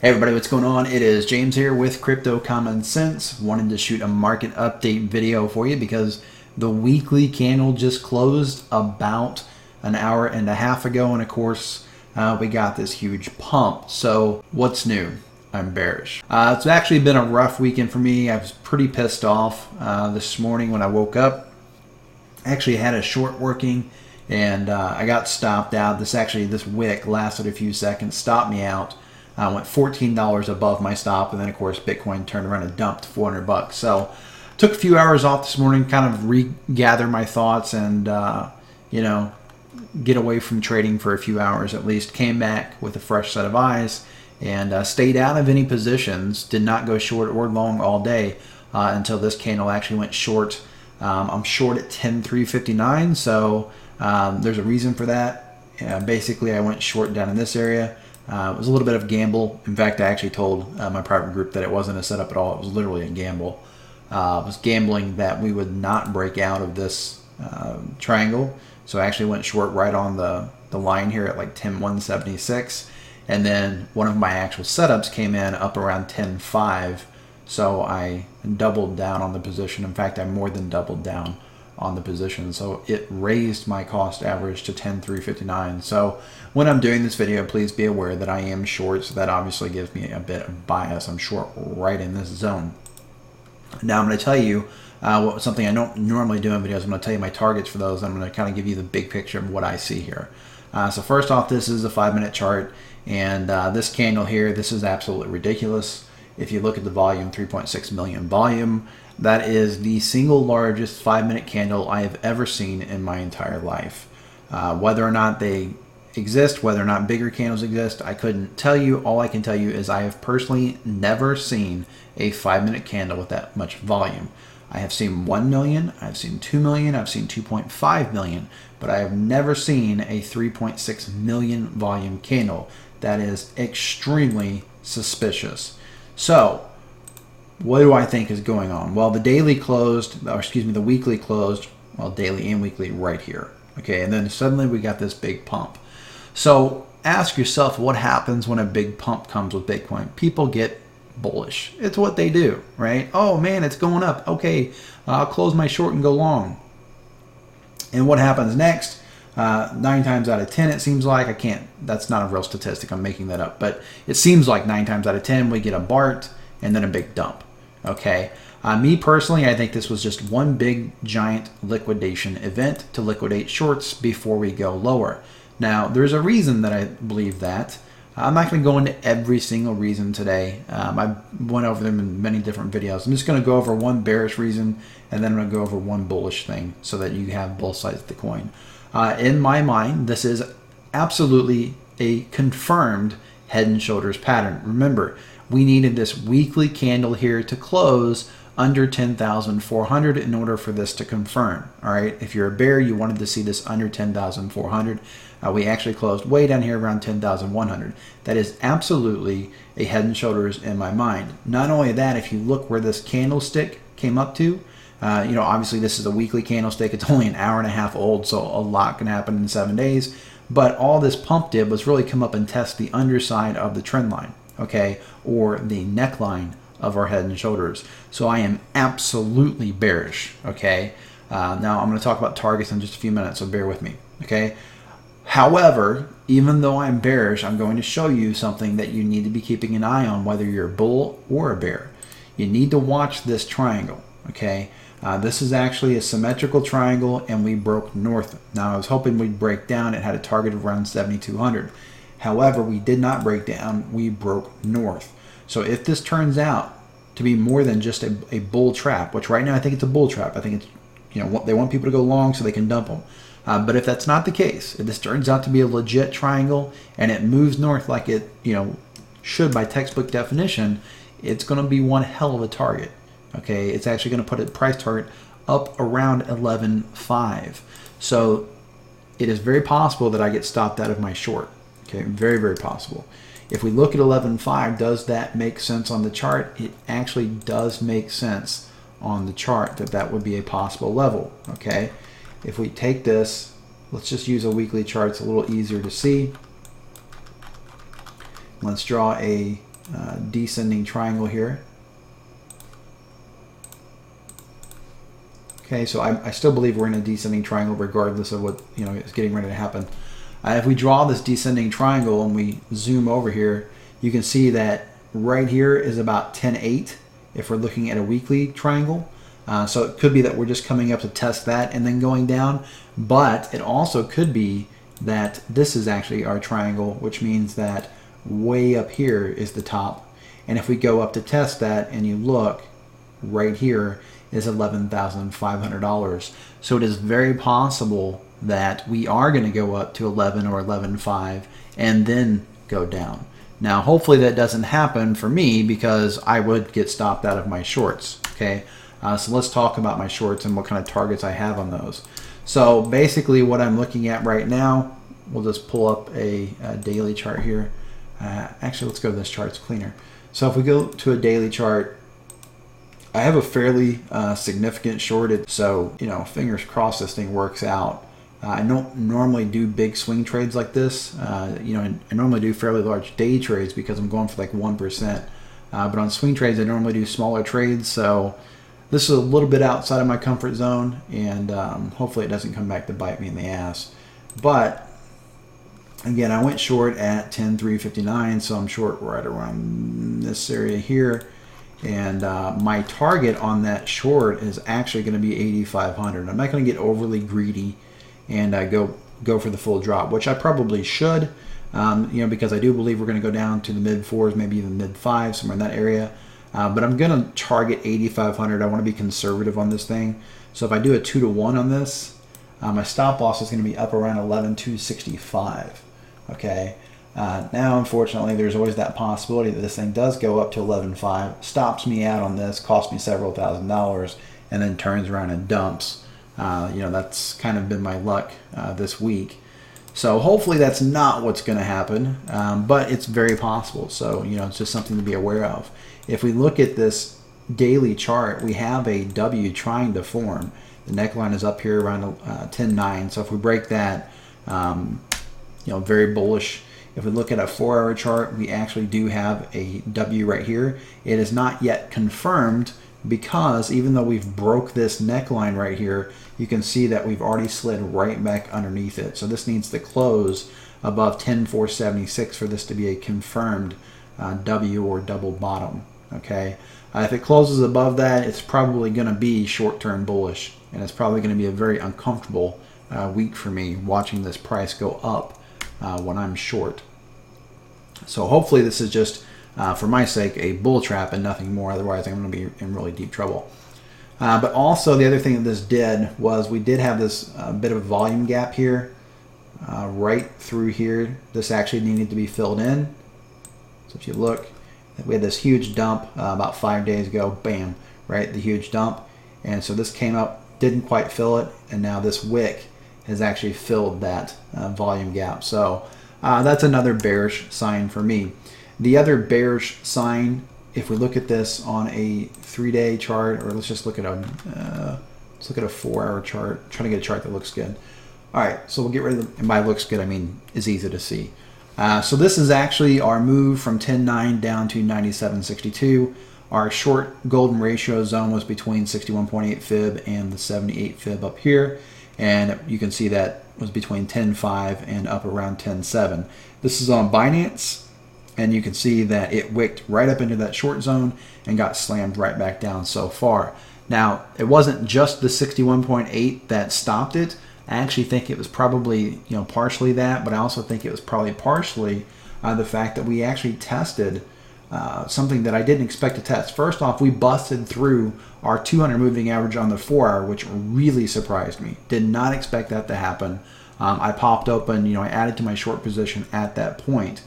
Hey everybody, what's going on? It is James here with Crypto Common Sense. Wanted to shoot a market update video for you because the weekly candle just closed about an hour and a half ago, and of course we got this huge pump. So what's new? I'm bearish. It's actually been a rough weekend for me. I was pretty pissed off this morning when I woke up. I actually had a short working and I got stopped out. This wick lasted a few seconds, stopped me out. I went $14 above my stop, and then of course Bitcoin turned around and dumped 400 bucks. So took a few hours off this morning, kind of regather my thoughts and get away from trading for a few hours at least. Came back with a fresh set of eyes and stayed out of any positions. Did not go short or long all day until this candle actually went short. I'm short at 10,359, so there's a reason for that. Basically, I went short down in this area. It was a little bit of a gamble. In fact, I actually told my private group that it wasn't a setup at all. It was literally a gamble. I was gambling that we would not break out of this triangle. So I actually went short right on the line here at like 10,176. And then one of my actual setups came in up around 10.5. So I doubled down on the position. In fact, I more than doubled down on the position, so it raised my cost average to 10,359. So when I'm doing this video, please be aware that I am short, so that obviously gives me a bit of bias. I'm short right in this zone. Now I'm going to tell you something I don't normally do in videos. I'm going to tell you my targets for those. I'm going to kind of give you the big picture of what I see here. So first off, this is a 5-minute chart, and this candle here, this is absolutely ridiculous. If you look at the volume, 3.6 million volume, that is the single largest 5-minute candle I have ever seen in my entire life. Whether or not they exist, whether or not bigger candles exist, I couldn't tell you. All I can tell you is I have personally never seen a 5-minute candle with that much volume. I have seen 1 million, I've seen 2 million, I've seen 2.5 million, but I have never seen a 3.6 million volume candle. That is extremely suspicious. So, what do I think is going on? Well, the weekly closed, well, daily and weekly right here. Okay, and then suddenly we got this big pump. So ask yourself what happens when a big pump comes with Bitcoin. People get bullish. It's what they do, right? Oh man, it's going up. Okay, I'll close my short and go long. And what happens next? 9 times out of 10, it seems like, that's not a real statistic, I'm making that up, but it seems like 9 times out of 10 we get a BART and then a big dump. Okay, me personally, I think this was just one big giant liquidation event to liquidate shorts before we go lower. Now, there's a reason that I believe that. I'm not going to go into every single reason today. I went over them in many different videos. I'm just going to go over one bearish reason, and then I'm going to go over one bullish thing so that you have both sides of the coin. In my mind, this is absolutely a confirmed head and shoulders pattern. Remember, we needed this weekly candle here to close under 10,400 in order for this to confirm. All right, if you're a bear, you wanted to see this under 10,400. We actually closed way down here around 10,100. That is absolutely a head and shoulders in my mind. Not only that, if you look where this candlestick came up to, obviously this is a weekly candlestick. It's only an hour and a half old, so a lot can happen in 7 days. But all this pump did was really come up and test the underside of the trend line, okay, or the neckline of our head and shoulders. So I am absolutely bearish, okay? Now I'm going to talk about targets in just a few minutes, so bear with me, okay? However, even though I'm bearish, I'm going to show you something that you need to be keeping an eye on, whether you're a bull or a bear. You need to watch this triangle, okay? This is actually a symmetrical triangle, and we broke north. Now, I was hoping we'd break down. It had a target of around 7,200. However, we did not break down. We broke north. So if this turns out to be more than just a bull trap, which right now I think it's a bull trap. I think it's, they want people to go long so they can dump them. But if that's not the case, if this turns out to be a legit triangle and it moves north like it, should by textbook definition, it's going to be one hell of a target. Okay, it's actually going to put a price target up around 11.5. So it is very possible that I get stopped out of my short. Okay, very, very possible. If we look at 11.5, does that make sense on the chart? It actually does make sense on the chart that would be a possible level. Okay, if we take this, let's just use a weekly chart. It's a little easier to see. Let's draw a descending triangle here. Okay, so I still believe we're in a descending triangle regardless of what is getting ready to happen. If we draw this descending triangle and we zoom over here, you can see that right here is about 10.8 if we're looking at a weekly triangle. So it could be that we're just coming up to test that and then going down, but it also could be that this is actually our triangle, which means that way up here is the top. And if we go up to test that and you look, right here is $11,500. So it is very possible that we are going to go up to 11 or 11.5 and then go down. Now, hopefully that doesn't happen for me because I would get stopped out of my shorts. Okay, so let's talk about my shorts and what kind of targets I have on those. So basically what I'm looking at right now, we'll just pull up a daily chart here. Actually, let's go to this chart, it's cleaner. So if we go to a daily chart, I have a fairly significant shorted, so fingers crossed this thing works out. I don't normally do big swing trades like this. I normally do fairly large day trades because I'm going for like 1%. But on swing trades, I normally do smaller trades. So this is a little bit outside of my comfort zone, and hopefully it doesn't come back to bite me in the ass. But again, I went short at 10,359, so I'm short right around this area here. And my target on that short is actually going to be 8,500. I'm not going to get overly greedy and go for the full drop, which I probably should, because I do believe we're going to go down to the mid fours, maybe even mid fives, somewhere in that area. But I'm going to target 8,500. I want to be conservative on this thing. So if I do a 2-to-1 on this, my stop loss is going to be up around 11,265. Okay. Now, unfortunately, there's always that possibility that this thing does go up to 11.5, stops me out on this, costs me several $1,000s, and then turns around and dumps. That's kind of been my luck this week. So hopefully that's not what's going to happen, but it's very possible. So, it's just something to be aware of. If we look at this daily chart, we have a W trying to form. The neckline is up here around 10.9. So if we break that, very bullish. If we look at a 4-hour chart, we actually do have a W right here. It is not yet confirmed because even though we've broke this neckline right here, you can see that we've already slid right back underneath it. So this needs to close above 10,476 for this to be a confirmed W or double bottom. Okay, if it closes above that, it's probably going to be short-term bullish, and it's probably going to be a very uncomfortable week for me watching this price go up when I'm short. So hopefully this is just, for my sake, a bull trap and nothing more. Otherwise, I'm going to be in really deep trouble. But also, the other thing that this did was we did have this bit of a volume gap here, right through here. This actually needed to be filled in. So if you look, we had this huge dump about 5 days ago. Bam, right, the huge dump. And so this came up, didn't quite fill it, and now this wick has actually filled that volume gap. So that's another bearish sign for me. The other bearish sign, if we look at this on a 3-day chart, or let's just look at a 4-hour chart, trying to get a chart that looks good. All right, so we'll get rid of and by looks good, I mean is easy to see. So this is actually our move from 10.9 down to 97.62. Our short golden ratio zone was between 61.8 fib and the 78 fib up here. And you can see that was between 10.5 and up around 10.7. This is on Binance, and you can see that it wicked right up into that short zone and got slammed right back down so far. Now, it wasn't just the 61.8 that stopped it. I actually think it was probably partially that, but I also think it was probably partially the fact that we actually tested something that I didn't expect to test. First off, we busted through our 200 moving average on the 4-hour, which really surprised me. Did not expect that to happen. I popped open, I added to my short position at that point.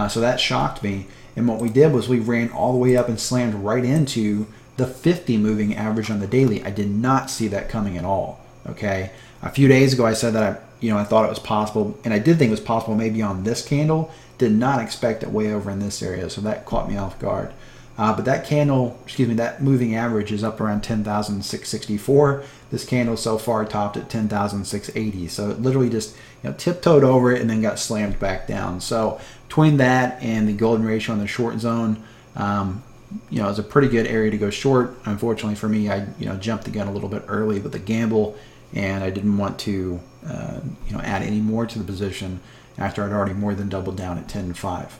So that shocked me. And what we did was we ran all the way up and slammed right into the 50 moving average on the daily. I did not see that coming at all. Okay. A few days ago, I said that I thought it was possible, and I did think it was possible maybe on this candle. Did not expect it way over in this area, so that caught me off guard. But that candle, that moving average is up around 10,664. This candle so far topped at 10,680. So it literally just tiptoed over it and then got slammed back down. So between that and the golden ratio in the short zone, it's a pretty good area to go short. Unfortunately for me, I jumped the gun a little bit early with the gamble, and I didn't want to add any more to the position after I'd already more than doubled down at 10-5.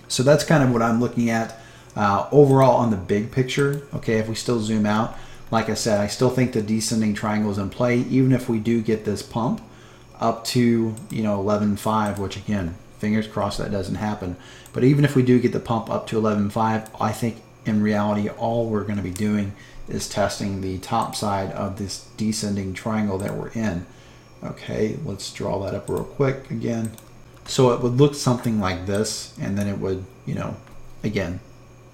So that's kind of what I'm looking at overall on the big picture. Okay, if we still zoom out, like I said, I still think the descending triangle is in play, even if we do get this pump up to 11.5, which again, fingers crossed that doesn't happen. But even if we do get the pump up to 11.5, I think in reality all we're going to be doing is testing the top side of this descending triangle that we're in. Okay, let's draw that up real quick again. So it would look something like this, and then it would, again,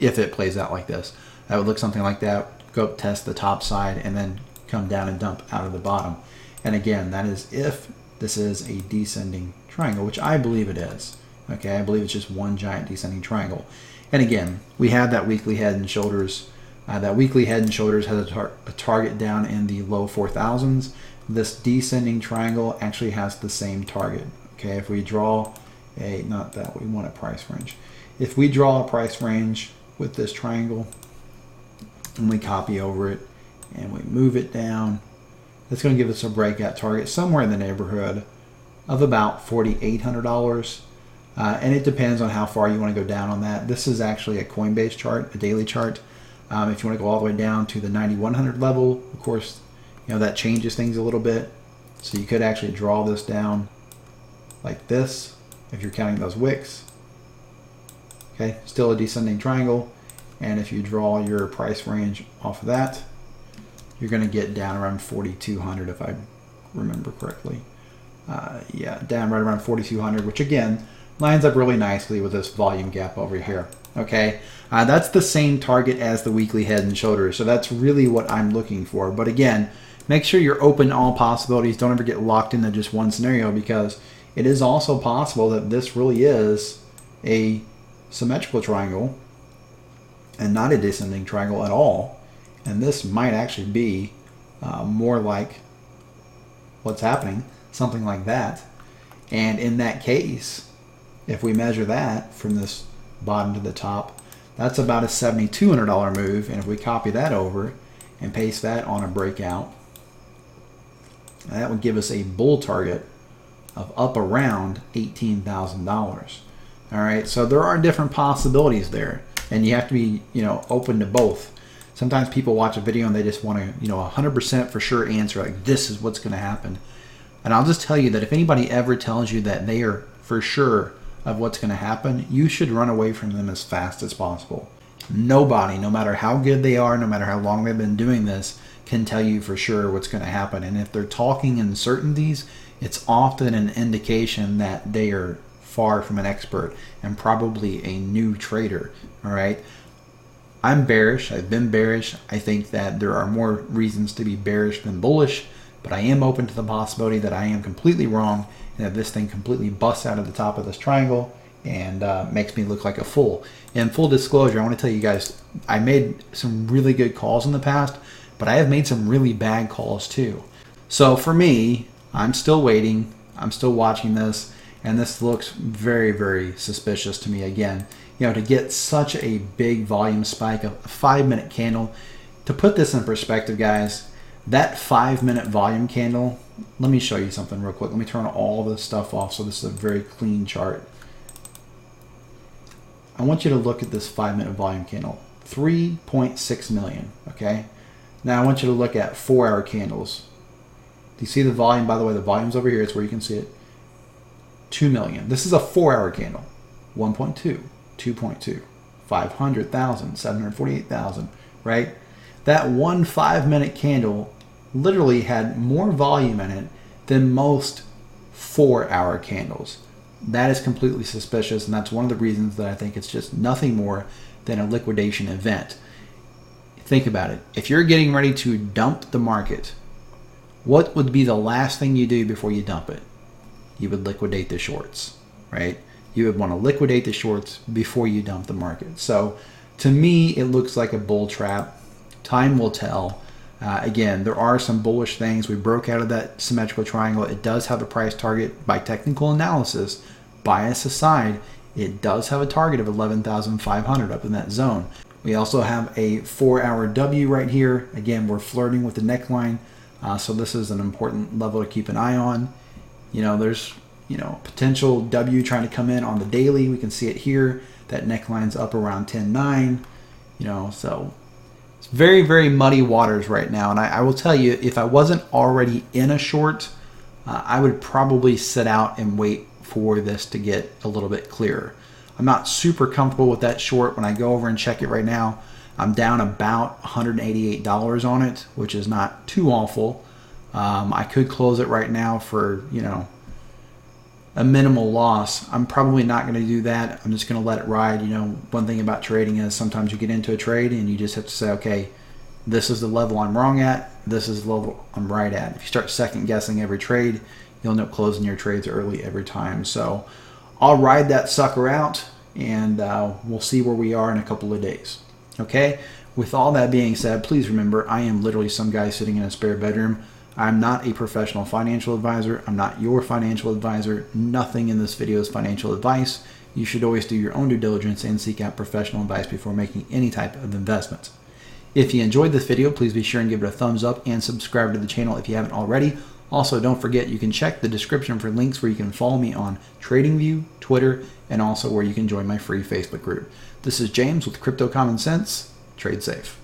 if it plays out like this, that would look something like that. Go up, test the top side, and then come down and dump out of the bottom. And again, that is if this is a descending triangle, which I believe it is. Okay, I believe it's just one giant descending triangle. And again, we have that weekly head and shoulders. That weekly head and shoulders has a target down in the low 4,000s. This descending triangle actually has the same target. Okay, if we draw we want a price range. If we draw a price range with this triangle and we copy over it and we move it down, that's going to give us a breakout target somewhere in the neighborhood of about $4,800. And it depends on how far you want to go down on that. This is actually a Coinbase chart, a daily chart. If you want to go all the way down to the 9,100 level, of course, that changes things a little bit. So you could actually draw this down like this if you're counting those wicks. Okay, still a descending triangle. And if you draw your price range off of that, you're going to get down around 4,200 if I remember correctly. Down right around 4,200, which again lines up really nicely with this volume gap over here. Okay, that's the same target as the weekly head and shoulders, so that's really what I'm looking for. But again, make sure you're open to all possibilities. Don't ever get locked into just one scenario, because it is also possible that this really is a symmetrical triangle and not a descending triangle at all, and this might actually be more like what's happening, something like that. And in that case, if we measure that from this bottom to the top, that's about a $7,200 move. And if we copy that over and paste that on a breakout, that would give us a bull target of up around $18,000. All right, so there are different possibilities there, and you have to be open to both. Sometimes people watch a video and they just want to 100% for sure answer, like, this is what's going to happen. And I'll just tell you that if anybody ever tells you that they are for sure of what's going to happen, you should run away from them as fast as possible. Nobody, no matter how good they are, no matter how long they've been doing this, can tell you for sure what's going to happen. And if they're talking in certainties, it's often an indication that they are far from an expert and probably a new trader. All right. I'm bearish. I've been bearish. I think that there are more reasons to be bearish than bullish, but I am open to the possibility that I am completely wrong and that this thing completely busts out of the top of this triangle and makes me look like a fool. In full disclosure, I want to tell you guys, I made some really good calls in the past, but I have made some really bad calls too. So for me, I'm still waiting. I'm still watching this, and this looks very, very suspicious to me again. To get such a big volume spike, a 5-minute candle. To put this in perspective, guys, that 5-minute volume candle, let me show you something real quick. Let me turn all this stuff off so this is a very clean chart. I want you to look at this 5-minute volume candle, 3.6 million, okay? Now I want you to look at 4-hour candles. Do you see the volume? By the way, the volume's over here. It's where you can see it. 2 million. This is a 4-hour candle. 1.2, 2.2, 500,000, 748,000, right? That one 5-minute candle literally had more volume in it than most 4-hour candles. That is completely suspicious, and that's one of the reasons that I think it's just nothing more than a liquidation event. Think about it. If you're getting ready to dump the market, what would be the last thing you do before you dump it? You would liquidate the shorts, right? You would want to liquidate the shorts before you dump the market. So to me, it looks like a bull trap. Time will tell. Again, there are some bullish things. We broke out of that symmetrical triangle. It does have a price target by technical analysis, bias aside, it does have a target of 11,500 up in that zone. We also have a 4-hour W right here. Again, we're flirting with the neckline, so this is an important level to keep an eye on. There's potential W trying to come in on the daily. We can see it here. That neckline's up around 10.9. So it's very, very muddy waters right now. And I will tell you, if I wasn't already in a short, I would probably sit out and wait for this to get a little bit clearer. I'm not super comfortable with that short. When I go over and check it right now, I'm down about $188 on it, which is not too awful. I could close it right now for, a minimal loss. I'm probably not going to do that. I'm just going to let it ride. One thing about trading is sometimes you get into a trade and you just have to say, okay, this is the level I'm wrong at. This is the level I'm right at. If you start second guessing every trade, you'll end up closing your trades early every time. So I'll ride that sucker out, and we'll see where we are in a couple of days. Okay? With all that being said, please remember, I am literally some guy sitting in a spare bedroom. I'm not a professional financial advisor. I'm not your financial advisor. Nothing in this video is financial advice. You should always do your own due diligence and seek out professional advice before making any type of investment. If you enjoyed this video, please be sure and give it a thumbs up and subscribe to the channel if you haven't already. Also, don't forget you can check the description for links where you can follow me on TradingView, Twitter, and also where you can join my free Facebook group. This is James with Crypto Common Sense. Trade safe.